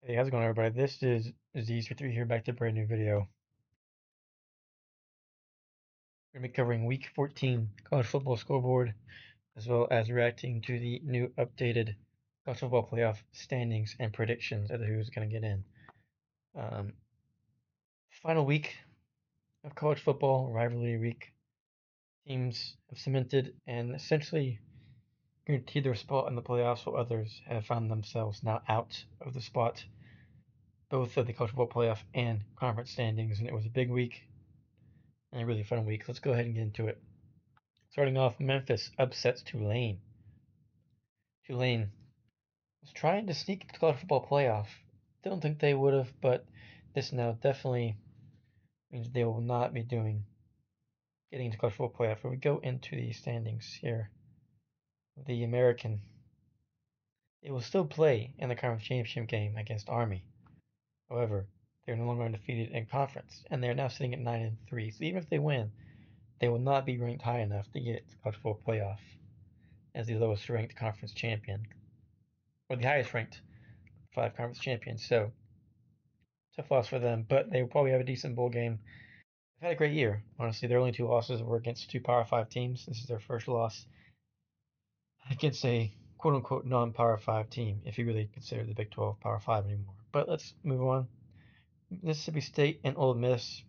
Hey, how's it going, everybody? This is Z3 here, back to a brand new video. We're going to be covering Week 14 college football scoreboard, as well as reacting to the new updated college football playoff standings and predictions of who's going to get in. Um, Final week of college football, rivalry week. Teams have cemented and essentially guaranteed their spot in the playoffs, while others have found themselves now out of the spot, both of the college football playoff and conference standings. And it was a big week and a really fun week. Let's go ahead and get into it. Starting off, Memphis upsets Tulane. Tulane was trying to sneak into the college football playoff. Don't think they would have, but this now definitely means they will not be getting into college football playoff. If we go into the standings here, the American, they will still play in the conference championship game against Army. However, they're no longer undefeated in conference, and they're now sitting at 9-3. So even if they win, they will not be ranked high enough to get to college football playoff as the lowest ranked conference champion, or the highest ranked 5 conference champions. So tough loss for them, but they will probably have a decent bowl game. They've had a great year. Honestly, their only 2 losses were against 2 Power 5 teams. This is their first loss against a quote unquote non-Power 5 team, if you really consider the Big 12 Power 5 anymore. But let's move on. Mississippi State and Ole Miss.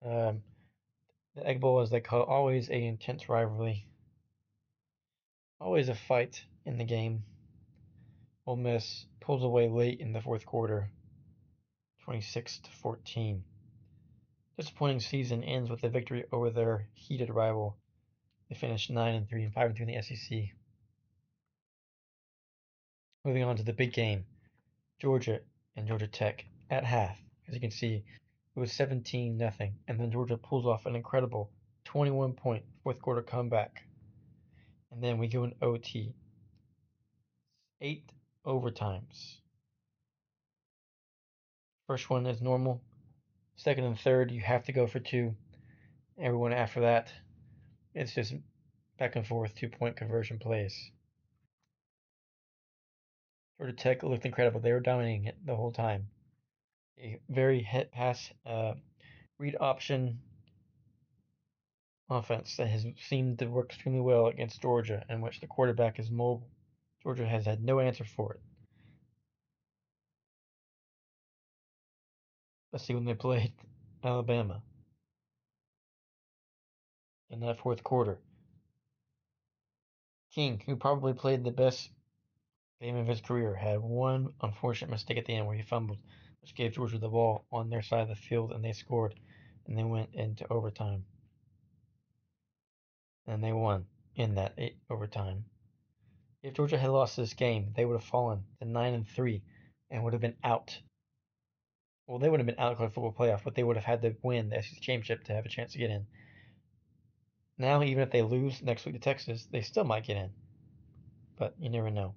Um, the Egg Bowl, as they call it, always a intense rivalry, always a fight in the game. Ole Miss pulls away late in the fourth quarter, 26-14. Disappointing season ends with a victory over their heated rival. They finished 9-3 and 5-3 in the SEC. Moving on to the big game, Georgia and Georgia Tech at half. As you can see, it was 17-0, and then Georgia pulls off an incredible 21-point fourth quarter comeback. And then we go in OT. 8 overtimes. First one is normal. Second and third, you have to go for 2. Everyone after that, it's just back and forth 2-point conversion plays. Georgia Tech looked incredible. They were dominating it the whole time. A very hit pass read option offense that has seemed to work extremely well against Georgia, in which the quarterback is mobile. Georgia has had no answer for it. Let's see when they played Alabama in that fourth quarter. King, who probably played the best game of his career, had one unfortunate mistake at the end where he fumbled, which gave Georgia the ball on their side of the field, and they scored, and they went into overtime. And they won in that overtime. If Georgia had lost this game, they would have fallen to 9-3 and would have been out. Well, they would have been out of the football playoff, but they would have had to win the SEC championship to have a chance to get in. Now, even if they lose next week to Texas, they still might get in, but you never know.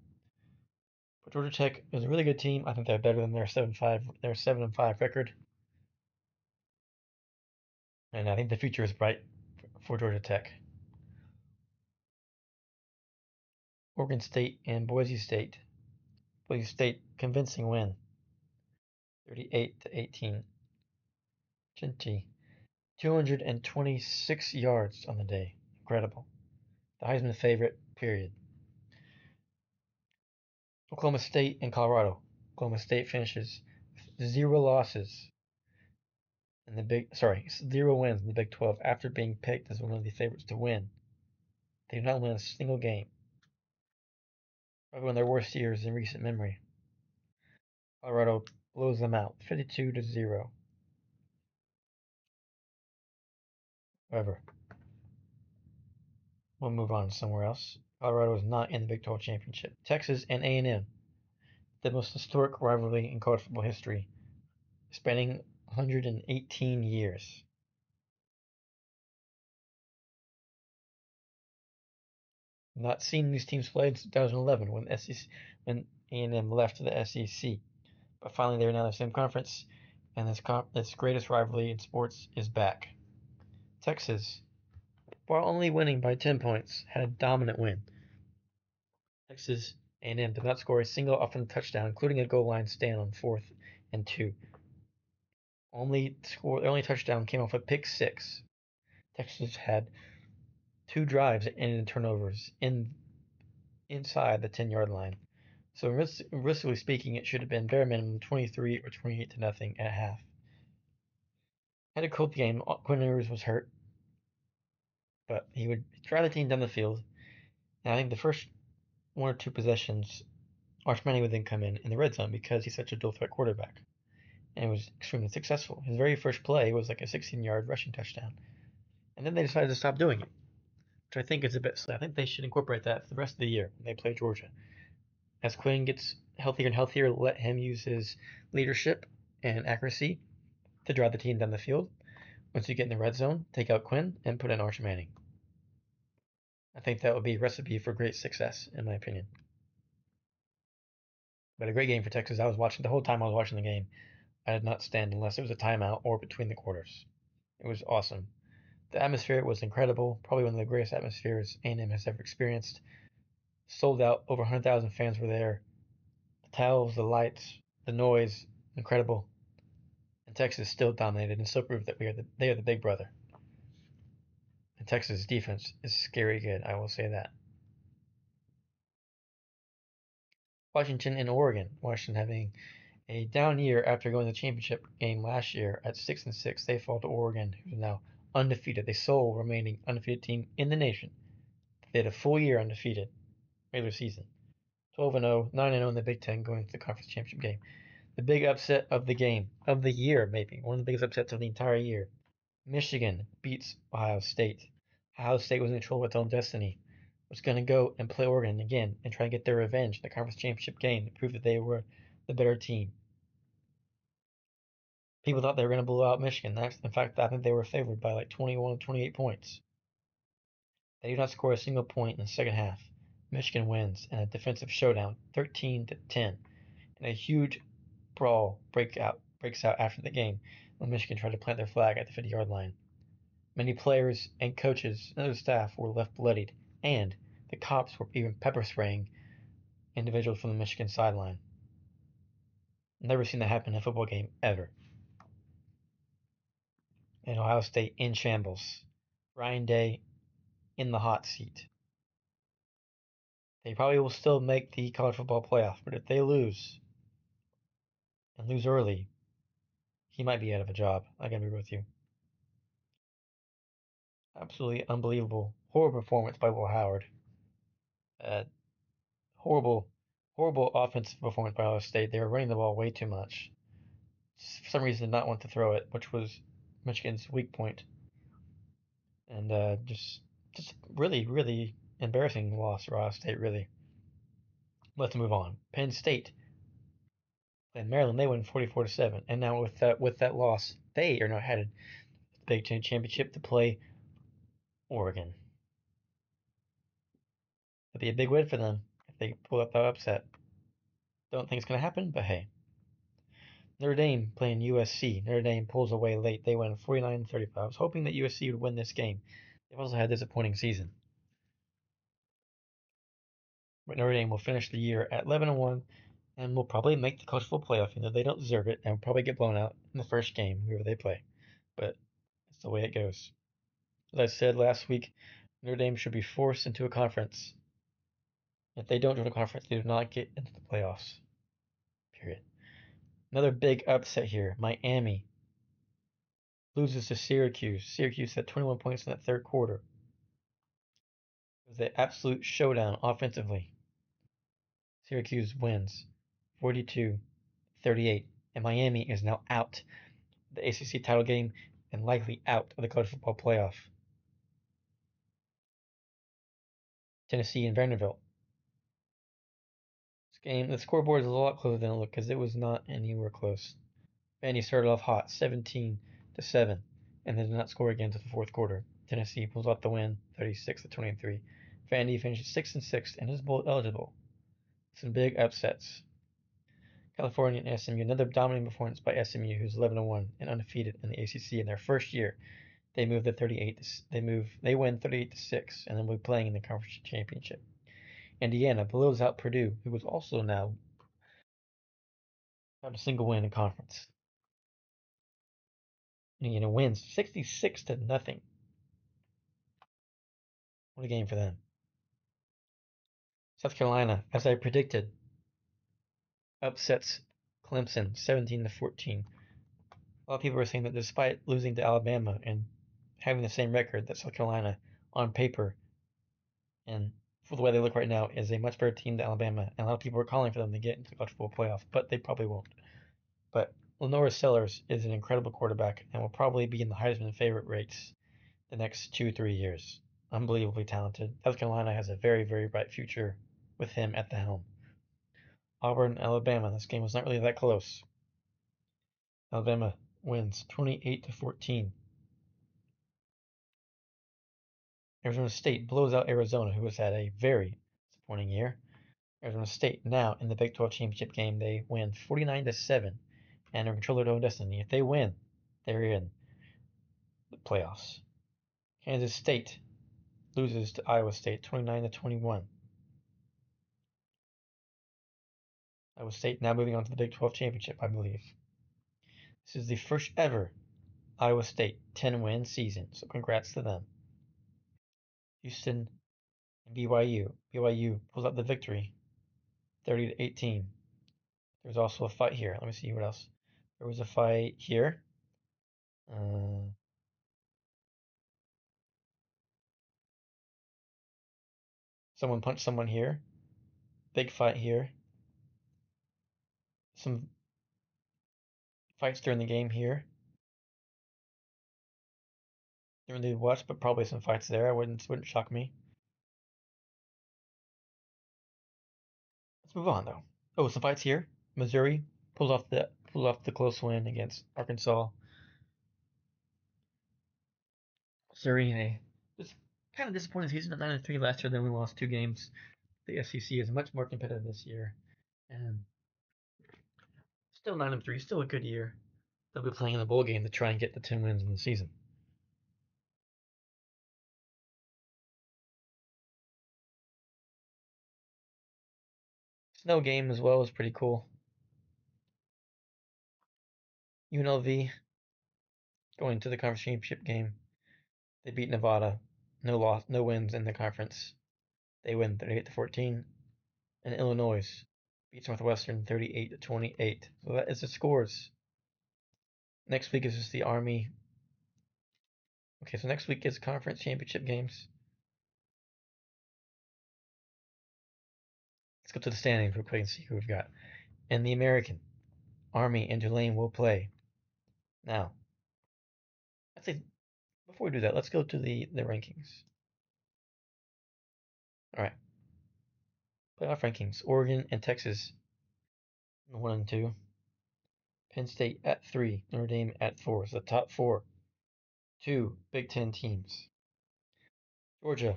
But Georgia Tech is a really good team. I think they're better than their 7-5 record, and I think the future is bright for Georgia Tech. Oregon State and Boise State. Boise State convincing win, 38-18. Genty, 226 yards on the day. Incredible. The Heisman favorite, period. Oklahoma State and Colorado. Oklahoma State finishes with 0 losses in the 0 wins in the Big 12 after being picked as one of the favorites to win. They did not win a single game. Probably one of their worst years in recent memory. Colorado blows them out, 52-0. However, we'll move on somewhere else. Colorado is not in the Big 12 championship. Texas and A&M, the most historic rivalry in college football history, spanning 118 years. Not seen these teams play since 2011 when A&M left the SEC. But finally, they're now in the same conference, and this greatest rivalry in sports is back. Texas, while only winning by 10 points, had a dominant win. Texas A&M did not score a single offensive touchdown, including a goal line stand on 4th and 2. The only touchdown came off a pick six. Texas had 2 drives that ended in turnovers inside the 10-yard line. So realistically speaking, it should have been bare minimum 23 or 28 to nothing at half. Had a cold game. Quinn Ewers was hurt, but he would drive the team down the field. And I think the first 1 or 2 possessions, Arch Manning would then come in the red zone because he's such a dual threat quarterback. And it was extremely successful. His very first play was like a 16-yard rushing touchdown. And then they decided to stop doing it, which I think is a bit silly. I think they should incorporate that for the rest of the year when they play Georgia. As Quinn gets healthier and healthier, let him use his leadership and accuracy to drive the team down the field. Once you get in the red zone, take out Quinn and put in Arch Manning. I think that would be a recipe for great success, in my opinion. But a great game for Texas. I was watching the whole time I was watching the game. I did not stand unless it was a timeout or between the quarters. It was awesome. The atmosphere was incredible. Probably one of the greatest atmospheres A&M has ever experienced. Sold out. Over 100,000 fans were there. The towels, the lights, the noise, incredible. And Texas still dominated and still proved that they are the big brother. And Texas' defense is scary good. I will say that. Washington and Oregon. Washington having a down year after going to the championship game last year at 6-6. They fall to Oregon, who's now undefeated, the sole remaining undefeated team in the nation. They had a full year undefeated regular season, 12-0, 9-0 in the Big Ten going to the conference championship game. The big upset of the game of the year, maybe one of the biggest upsets of the entire year. Michigan beats Ohio State. Ohio State was in control of its own destiny. Was going to go and play Oregon again and try and get their revenge in the conference championship game to prove that they were the better team. People thought they were going to blow out Michigan. In fact, I think they were favored by like 21 or 28 points. They did not score a single point in the second half. Michigan wins in a defensive showdown, 13-10, and a huge brawl breaks out after the game when Michigan tried to plant their flag at the 50-yard line. Many players and coaches and other staff were left bloodied, and the cops were even pepper spraying individuals from the Michigan sideline. Never seen that happen in a football game ever. And Ohio State in shambles. Ryan Day in the hot seat. They probably will still make the college football playoff, but if they lose and lose early, he might be out of a job. I gotta be with you. Absolutely unbelievable, horrible performance by Will Howard. Uh, horrible, horrible offensive performance by Ohio State. They were running the ball way too much. For some reason, did not want to throw it, which was Michigan's weak point. And just really, really embarrassing loss for Ohio State. Really. Let's move on. Penn State and Maryland, they win 44-7, and now with that loss, they are now headed to the Big Ten championship to play Oregon. It'd be a big win for them if they pull up that upset. Don't think it's gonna happen, but hey. Notre Dame playing USC. Notre Dame pulls away late. They win 49-35. I was hoping that USC would win this game. They've also had a disappointing season. But Notre Dame will finish the year at 11-1 and will probably make the college football playoff. You know, they don't deserve it and will probably get blown out in the first game, whoever they play. But that's the way it goes. As I said last week, Notre Dame should be forced into a conference. If they don't join a conference, they do not get into the playoffs. Period. Another big upset here. Miami loses to Syracuse. Syracuse had 21 points in that third quarter. It was an absolute showdown offensively. Syracuse wins 42-38, and Miami is now out of the ACC title game and likely out of the college football playoff. Tennessee and Vanderbilt. This game, the scoreboard is a lot closer than it looked because it was not anywhere close. Vandy started off hot, 17-7, and then did not score again until the fourth quarter. Tennessee pulls out the win, 36-23. Vandy finishes 6-6 and is bowl eligible. Some big upsets. California and SMU, another dominating performance by SMU, who's 11-1 and undefeated in the ACC in their first year. They win 38-6, and then will be playing in the conference championship. Indiana blows out Purdue, who was also now without a single win in conference. Indiana wins 66-0. What a game for them. South Carolina, as I predicted, upsets Clemson 17-14. A lot of people are saying that despite losing to Alabama and having the same record, that South Carolina, on paper, and for the way they look right now, is a much better team than Alabama. And a lot of people are calling for them to get into the college football playoff, but they probably won't. But Lenora Sellers is an incredible quarterback and will probably be in the Heisman favorite rates the next 2-3 years. Unbelievably talented. South Carolina has a very, very bright future with him at the helm. Auburn, Alabama. This game was not really that close. Alabama wins 28-14. Arizona State blows out Arizona, who has had a very disappointing year. Arizona State now in the Big 12 championship game, they win 49-7 and are in control of their own destiny. If they win, they're in the playoffs. Kansas State loses to Iowa State 29-21. Iowa State now moving on to the Big 12 championship, I believe. This is the first ever Iowa State 10-win season, so congrats to them. Houston and BYU. BYU pulls out the victory 30-18. There's also a fight here. Let me see what else. There was a fight here. Someone punched someone here. Big fight here. Some fights during the game here. Didn't really watch, but probably some fights there. I wouldn't shock me. Let's move on though. Oh, some fights here. Missouri pulls off the close win against Arkansas. Missouri just kind of disappointing season at 9-3 last year. Then we lost 2 games. The SEC is much more competitive this year, and still 9-3, still a good year. They'll be playing in the bowl game to try and get the 10 wins in the season. Snow game as well is pretty cool. UNLV going to the conference championship game. They beat Nevada. No wins in the conference. They win 38-14. And Illinois beats Northwestern 38-28. So that is the scores. Next week is just the Army. Okay, so next week is conference championship games. Let's go to the standings real quick and see who we've got. In the American, Army and Tulane will play. Now, I'd say before we do that, let's go to the rankings. All right. Playoff rankings. Oregon and Texas 1 and 2. Penn State at 3. Notre Dame at 4. So the top 4. 2 Big Ten teams. Georgia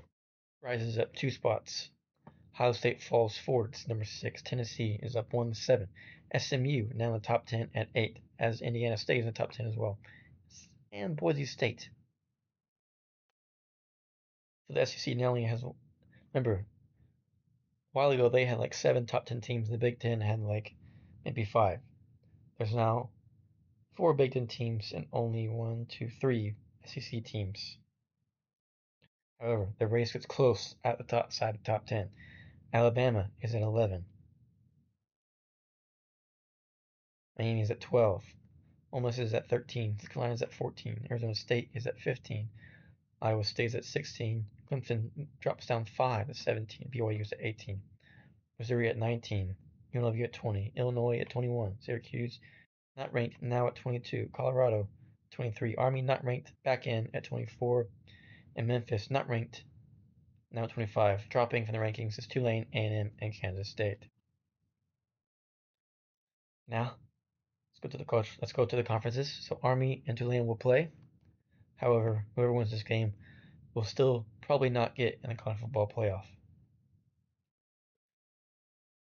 rises up 2 spots. Ohio State falls forward. It's number 6. Tennessee is up 1-7. SMU now in the top 10 at 8, as Indiana State is in the top 10 as well. And Boise State. So the SEC now only has, remember, a while ago they had like 7 top 10 teams. The Big Ten had like maybe 5. There's now 4 Big Ten teams and only 3 SEC teams. However, the race gets close at the top side of top 10. Alabama is at 11. Miami is at 12. Ole Miss is at 13. South Carolina is at 14. Arizona State is at 15. Iowa State is at 16. Clemson drops down 5 at 17. BYU is at 18. Missouri at 19. UNLV at 20. Illinois at 21. Syracuse not ranked, now at 22. Colorado 23. Army not ranked, back in at 24. And Memphis not ranked, now at 25. Dropping from the rankings is Tulane, A&M, and Kansas State. Now, let's go to the conferences. So Army and Tulane will play. However, whoever wins this game will still probably not get in the college football playoff.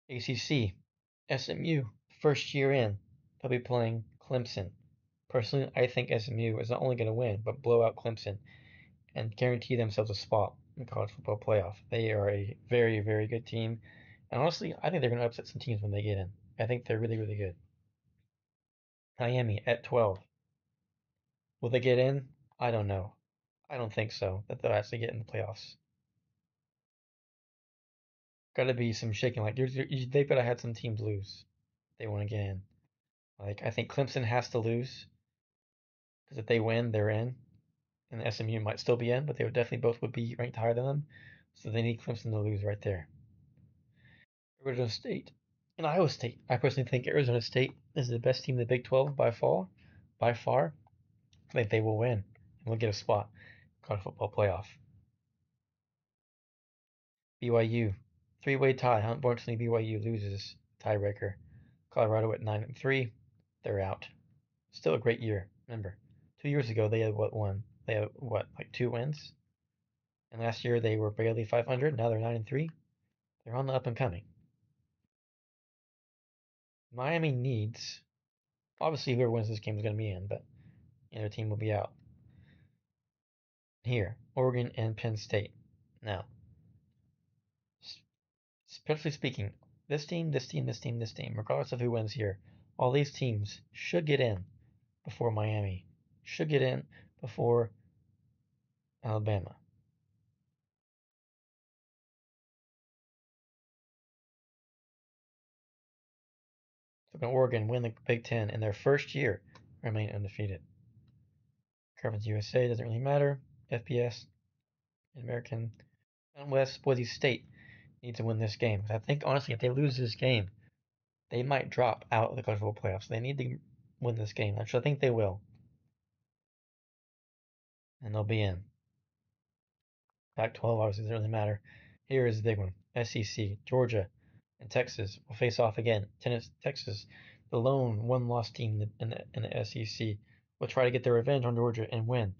ACC, SMU, first year in, they'll be playing Clemson. Personally, I think SMU is not only going to win, but blow out Clemson and guarantee themselves a spot in college football playoff. They are a very, very good team. And honestly, I think they're going to upset some teams when they get in. I think they're really, really good. Miami at 12. Will they get in? I don't know. I don't think so, that they'll actually get in the playoffs. Got to be some shaking. Like, they've got to have some teams lose. If they want to get in. Like, I think Clemson has to lose because if they win, they're in. And SMU might still be in, but they would definitely both would be ranked higher than them. So they need Clemson to lose right there. Arizona State and Iowa State. I personally think Arizona State is the best team in the Big 12 by far. By far, I think they will win and will get a spot in college football playoff. BYU, three-way tie. Unfortunately, BYU loses tiebreaker. Colorado at 9-3, they're out. Still a great year. Remember, 2 years ago they had what one? They had what, like 2 wins? And last year they were barely 500. Now they're 9-3. They're on the up and coming. Miami needs, obviously whoever wins this game is going to be in, but either team will be out. Here, Oregon and Penn State. Now, especially speaking, this team, regardless of who wins here, all these teams should get in before Miami, should get in before Alabama. So can Oregon win the Big Ten in their first year, remain undefeated? Conference USA doesn't really matter. FBS, American, and West Boise State need to win this game. I think honestly, if they lose this game, they might drop out of the college football playoffs. They need to win this game. Actually, I think they will, and they'll be in. Pac-12 obviously doesn't really matter. Here is the big one: SEC, Georgia, and Texas will face off again. Texas, the lone one-loss team in the SEC, will try to get their revenge on Georgia and win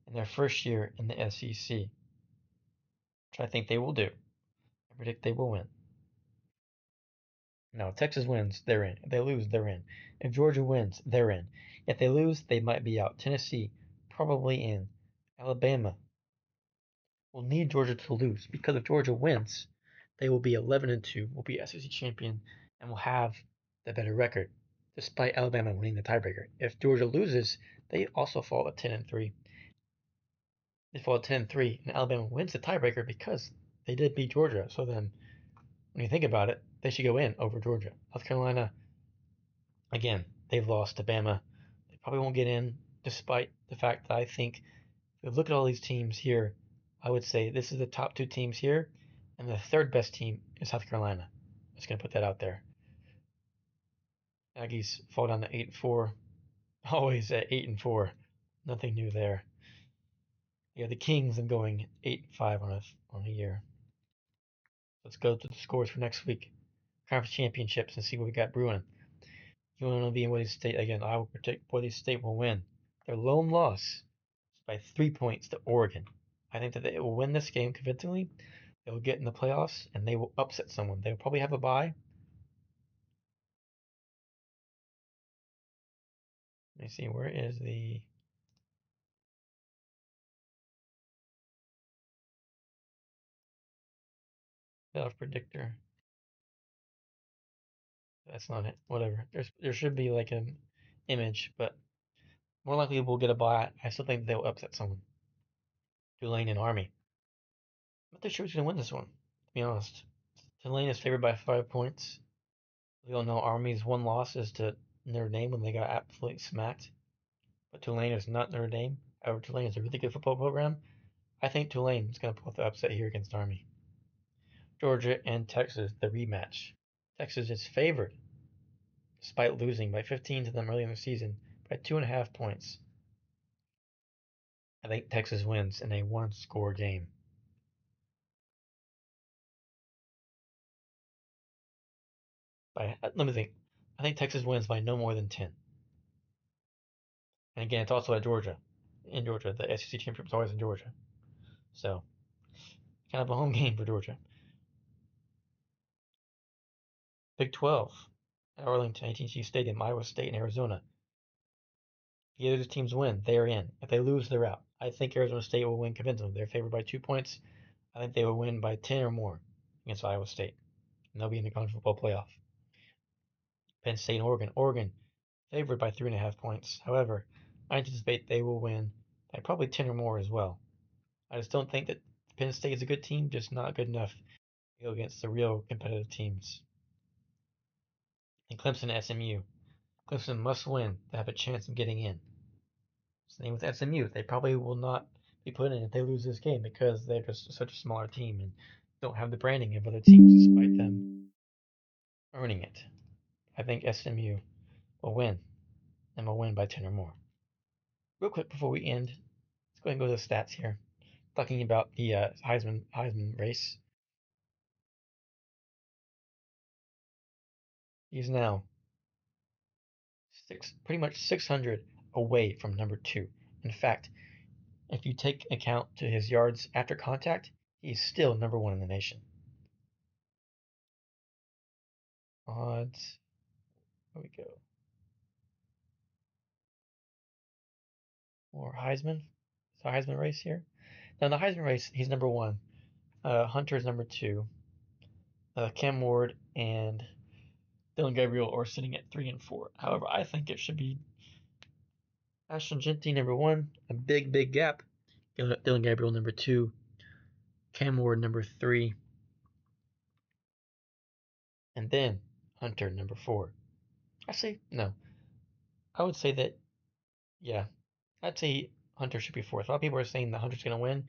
in their first year in the SEC, which I think they will do. I predict they will win. Now, if Texas wins, they're in. If they lose, they're in. If Georgia wins, they're in. If they lose, they might be out. Tennessee, probably in. Alabama will need Georgia to lose because if Georgia wins, they will be 11-2, will be SEC champion, and will have the better record, despite Alabama winning the tiebreaker. If Georgia loses, they also fall at 10-3. They fall at 10-3, and Alabama wins the tiebreaker because they did beat Georgia. So then, when you think about it, they should go in over Georgia. South Carolina, again, they've lost to Bama. They probably won't get in, despite the fact that I think if you look at all these teams here, I would say this is the top two teams here, and the third best team is South Carolina. I'm just gonna put that out there. Aggies fall down to 8-4, always at 8-4. Nothing new there. Yeah, the Kings and going 8-5 on a year. Let's go to the scores for next week. Conference championships and see what we got brewing. You want to be in Boise State again? I will predict Boise State will win. Their lone loss by 3 points to Oregon. I think that they will win this game convincingly. They will get in the playoffs and they will upset someone. They will probably have a bye. Let me see, where is the playoff predictor? That's not it. Whatever. There should be like an image, but more likely we'll get a bye. I still think they'll upset someone. Tulane and Army. I'm not too sure who's gonna win this one, to be honest. Tulane is favored by 5 points. We all know Army's one loss is to Notre Dame when they got absolutely smacked. But Tulane is not Notre Dame. However, Tulane is a really good football program. I think Tulane is going to pull off the upset here against Army. Georgia and Texas, the rematch. Texas is favored, despite losing by 15 to them early in the season by 2.5 points. I think Texas wins in a one-score game. Let me think. I think Texas wins by no more than 10. And again, it's also at Georgia. In Georgia, the SEC championship is always in Georgia. So, kind of a home game for Georgia. Big 12 at Arlington AT&T Stadium, Iowa State and Arizona. If either of these teams win, they are in. If they lose, they're out. I think Arizona State will win convincingly. They're favored by 2 points. I think they will win by 10 or more against Iowa State, and they'll be in the college football playoff. Penn State and Oregon. Oregon favored by 3.5 points. However, I anticipate they will win by probably 10 or more as well. I just don't think that Penn State is a good team, just not good enough to go against the real competitive teams. And Clemson and SMU. Clemson must win to have a chance of getting in. Same with SMU. They probably will not be put in if they lose this game because they're just such a smaller team and don't have the branding of other teams despite them earning it. I think SMU will win and will win by 10 or more. Real quick before we end, let's go ahead and go to the stats here. Talking about the Heisman race. He's now pretty much 600 away from number 2. In fact, if you take account to his yards after contact, he's still number 1 in the nation. Odds. There we go. More Heisman. It's a Heisman race here. Now in the Heisman race, he's number 1. Hunter's number 2. Cam Ward and Dylan Gabriel are sitting at 3 and 4. However, I think it should be Ashton Jeanty number 1, a big gap. Dylan Gabriel number 2, Cam Ward number 3, and then Hunter number 4. Actually, no. I would say that, yeah, I'd say Hunter should be 4th. A lot of people are saying that Hunter's going to win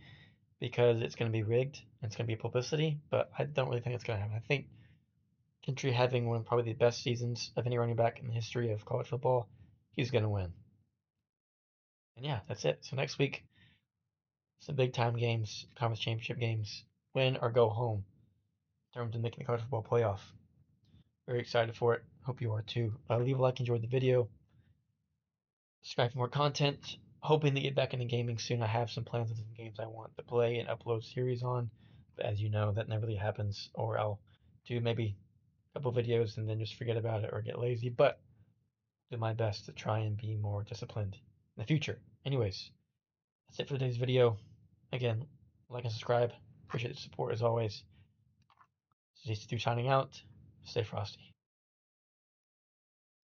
because it's going to be rigged and it's going to be publicity, but I don't really think it's going to happen. I think Gentry having one of probably the best seasons of any running back in the history of college football, he's going to win. And yeah, that's it. So next week, some big time games, conference championship games, win or go home in terms of making the college football playoff. Very excited for it. Hope you are too. Leave a like, enjoyed the video. Subscribe for more content. Hoping to get back into gaming soon. I have some plans of some games I want to play and upload series on. But as you know, that never really happens. Or I'll do maybe a couple videos and then just forget about it or get lazy. But do my best to try and be more disciplined in the future. Anyways, that's it for today's video. Again, like and subscribe. Appreciate the support as always. This is signing out. Stay frosty.